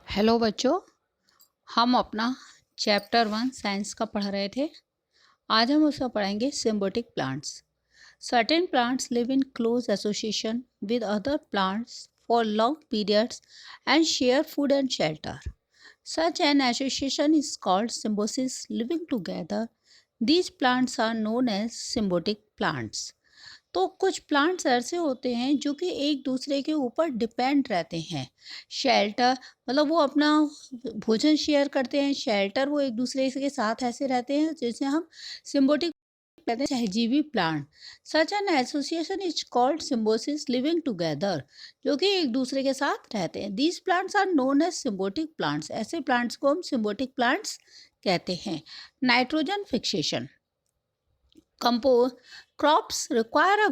Hello बच्चों। हम अपना चैप्टर 1 साइंस का पढ़ रहे थे। आज हम उसका पढ़ेंगे symbiotic plants. Certain plants live in close association with other plants for long periods and share food and shelter. Such an association is called symbiosis. Living together, these plants are known as symbiotic plants. तो कुछ plants ऐसे होते हैं जो कि एक दूसरे के ऊपर डिपेंड रहते हैं। शेल्टर मतलब वो अपना भोजन शेयर करते हैं। शेल्टर वो एक दूसरे के साथ ऐसे रहते हैं जैसे हम सिम्बोटिक कहते हैं, सहजीवी plant. Such an association is called symbiosis living together, जो कि एक दूसरे के साथ रहते हैं। These plants are known as symbiotic plants. ऐसे प्लांट्स को हम सिम्बोटिक प्लांट्स कहते हैं। Nitrogen fixation compose crops require a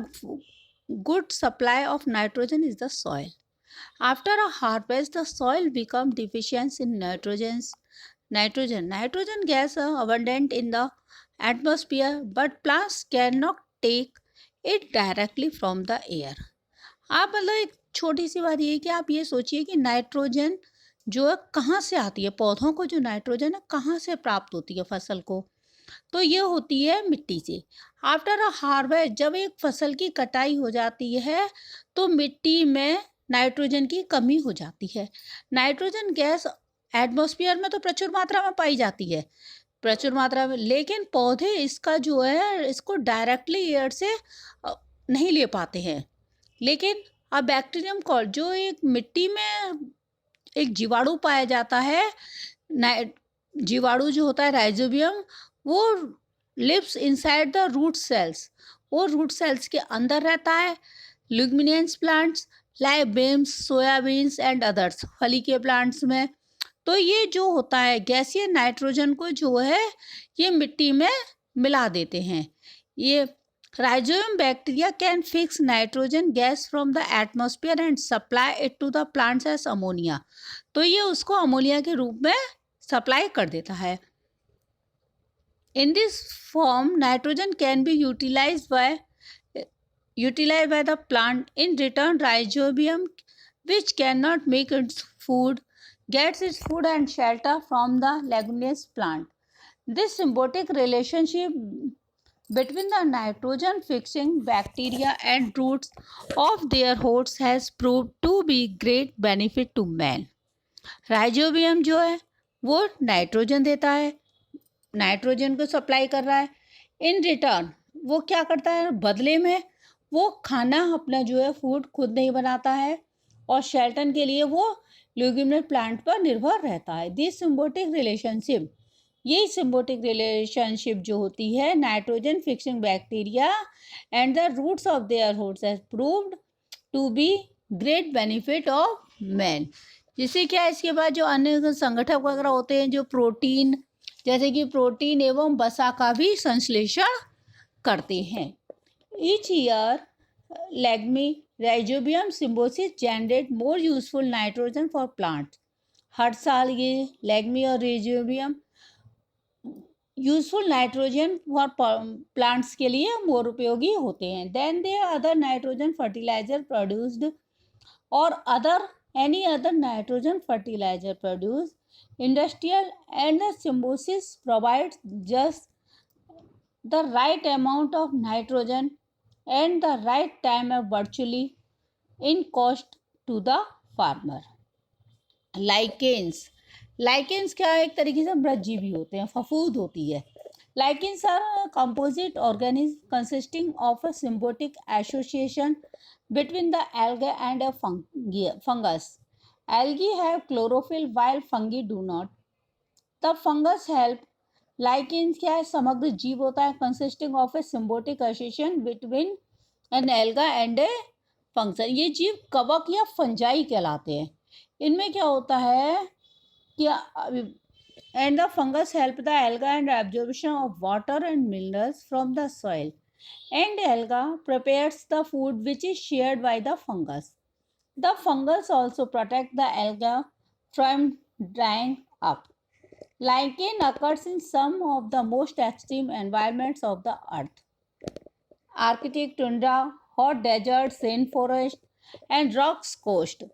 good supply of nitrogen is the soil. After a harvest, the soil becomes deficient in nitrogen gas are abundant in the atmosphere, but plants cannot take it directly from the air. आप मतलब एक छोटी सी बात ये है कि आप ये सोचिए कि नाइट्रोजन जो है कहाँ से आती है। पौधों को जो नाइट्रोजन है कहाँ से प्राप्त होती है फसल को, तो ये होती है मिट्टी से। आफ्टर अ हार्वेस्ट, जब एक फसल की कटाई हो जाती है तो मिट्टी में नाइट्रोजन की कमी हो जाती है। नाइट्रोजन गैस एटमॉस्फेयर में तो प्रचुर मात्रा में पाई जाती है, प्रचुर मात्रा में, लेकिन पौधे इसका जो है इसको डायरेक्टली एयर से नहीं ले पाते हैं। लेकिन अब बैक्टीरियम कॉल जो एक मिट्टी में एक जीवाणु पाया जाता है, जीवाणु जो होता है राइजोबियम, वो lives inside the root cells, वो रूट सेल्स के अंदर रहता है। Leguminous plants like beans, soyabeans and others, फली के प्लांट्स में तो ये जो होता है गैसीय नाइट्रोजन को जो है ये मिट्टी में मिला देते हैं। ये rhizobium bacteria can fix nitrogen gas from the atmosphere and supply it to the plants as ammonia, तो ये उसको अमोनिया के रूप में सप्लाई कर देता है। In this form, nitrogen can be utilized by the plant. In return, rhizobium, which cannot make its food, gets its food and shelter from the leguminous plant. This symbiotic relationship between the nitrogen fixing bacteria and roots of their hosts has proved to be great benefit to man. Rhizobium जो है वो nitrogen देता है, nitrogen को supply कर रहा है। In return वो क्या करता है, बदले में वो खाना अपना जो है फूड खुद नहीं बनाता है और शेल्टन के लिए वो ल्यूमिनस प्लांट पर निर्भर रहता है। दिस सिम्बोटिक रिलेशनशिप, यही सिम्बोटिक रिलेशनशिप जो होती है nitrogen fixing bacteria and the roots of their host has proved to be great benefit of man. जिससे क्या इसके बाद जो अन्य संगठक वगैरह होते हैं जो प्रोटीन, जैसे कि प्रोटीन एवं वसा का भी संश्लेषण करते हैं। Each year legume rhizobium symbiosis generate more useful nitrogen for plant. हर साल ये लेगमी और rhizobium useful nitrogen for plants के लिए मोर उपयोगी होते हैं than they other nitrogen fertilizer produced और other any other nitrogen fertilizer produced. Industrial and the symbiosis provides just the right amount of nitrogen and the right time of virtually in cost to the farmer. Lichens क्या है, एक तरीके से मृतजीवी होते हैं, फफूद होती है। Lichens are composite organism consisting of a symbiotic association between the algae and a fungus. Algae have chlorophyll while fungi do not. The fungus help. Lichens क्या है, समग्र जीव होता है consisting of a symbiotic association between an alga and a fungus. ये जीव कवक या फंजाई कहलाते हैं। इनमें क्या होता है कि and the fungus help the alga and absorption of water and minerals from the soil. And alga prepares the food which is shared by the fungus. The fungus also protect the alga from drying up. Lichen occurs in some of the most extreme environments of the earth. Arctic tundra, hot deserts, rainforest, and rocks coast.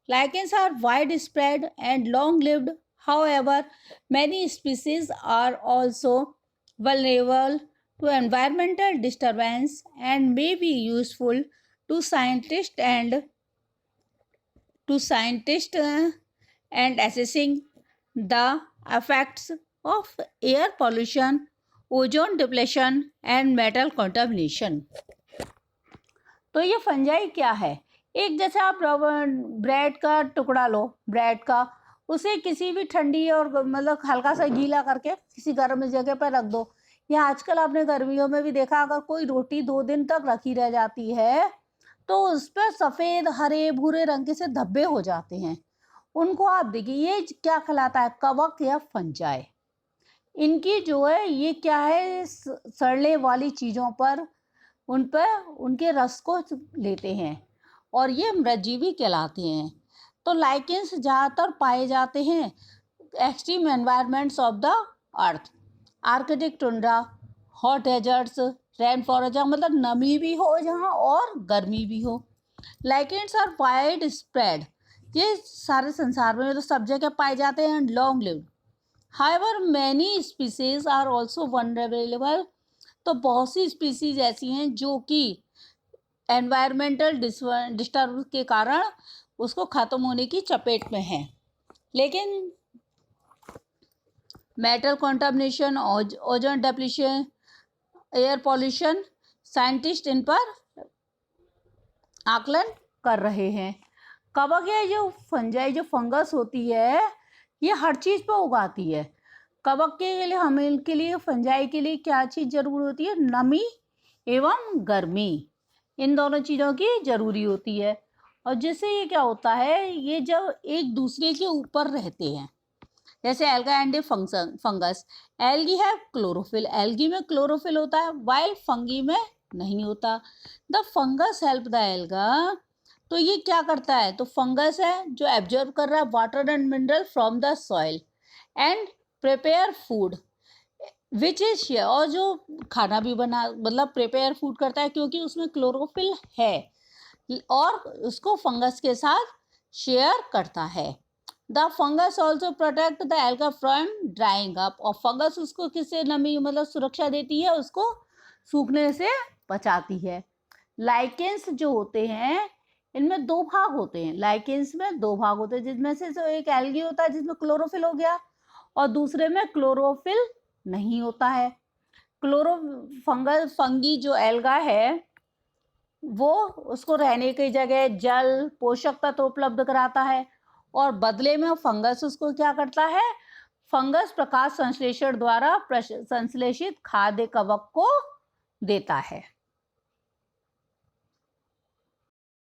Lichens are widespread and long-lived. However, many species are also vulnerable to environmental disturbance and may be useful to scientists and assessing the effects of air pollution, ozone depletion and metal contamination. तो ये fungi क्या है? एक जैसे आप bread का टुकड़ा लो, bread का, उसे किसी भी ठंडी और मतलब हल्का सा गीला करके किसी गर्म जगह पर रख दो, या आजकल आपने गर्मियों में भी देखा, अगर कोई रोटी 2 दिन तक रखी रह जाती है तो उस पर सफ़ेद हरे भूरे रंग के से धब्बे हो जाते हैं। उनको आप देखिए, ये क्या कहलाता है? कवक या फंजाई। इनकी जो है ये क्या है, सड़ने वाली चीज़ों पर उन पर उनके रस को लेते हैं और ये मृतजीवी कहलाते हैं। तो लाइकेंस ज़्यादातर पाए जाते हैं extreme environments of the earth, arctic tundra, hot deserts, rain forest, जहाँ मतलब नमी भी हो जहाँ और गर्मी भी हो। लाइकेंस आर वाइड स्प्रेड, ये सारे संसार में मतलब सब जगह पाए जाते हैं, and long lived. However many species are also vulnerable, तो बहुत सी स्पीसीज ऐसी हैं जो कि एनवायरमेंटल डिस्टर्ब के कारण उसको ख़त्म होने की चपेट में हैं। लेकिन metal contamination, ozone depletion, air pollution, scientist in पर आकलन कर रहे हैं। कवक या जो फंजाई जो फंगस होती है ये हर चीज़ पर उगाती है। कवक के लिए, हमें के लिए, फंजाई के लिए क्या चीज़ जरूरी होती है? नमी एवं गर्मी, इन दोनों चीज़ों की जरूरी होती है। और जिससे ये क्या होता है, ये जब एक दूसरे के ऊपर रहते हैं, जैसे एल्गा एंड फंगस, एल्गी है क्लोरोफिल, एल्गी में क्लोरोफिल होता है वाइल फंगी में नहीं होता। The fungus help the alga, तो ये क्या करता है? तो फंगस है जो एब्जॉर्ब कर रहा है water and mineral from the soil and prepare food which is share, और जो खाना भी बना मतलब प्रिपेयर फूड करता है क्योंकि उसमें क्लोरोफिल है और उसको फंगस के साथ शेयर करता है। The fungus also protect the alga from drawing up, और फंगस उसको किससे नमी मतलब सुरक्षा देती है, उसको सूखने से बचाती है। लाइकेंस जो होते हैं इनमें 2 भाग होते हैं, लाइकेंस में 2 भाग होते हैं, जिसमें से जो एक एल्गी होता है जिसमें क्लोरोफिल हो गया और दूसरे में क्लोरोफिल नहीं होता है। फंगी जो एल्गा है वो उसको रहने की जगह जल पोषक तत्व उपलब्ध कराता है और बदले में फंगस उसको क्या करता है? फंगस प्रकाश संश्लेषण द्वारा संश्लेषित खाद्य कवक को देता है।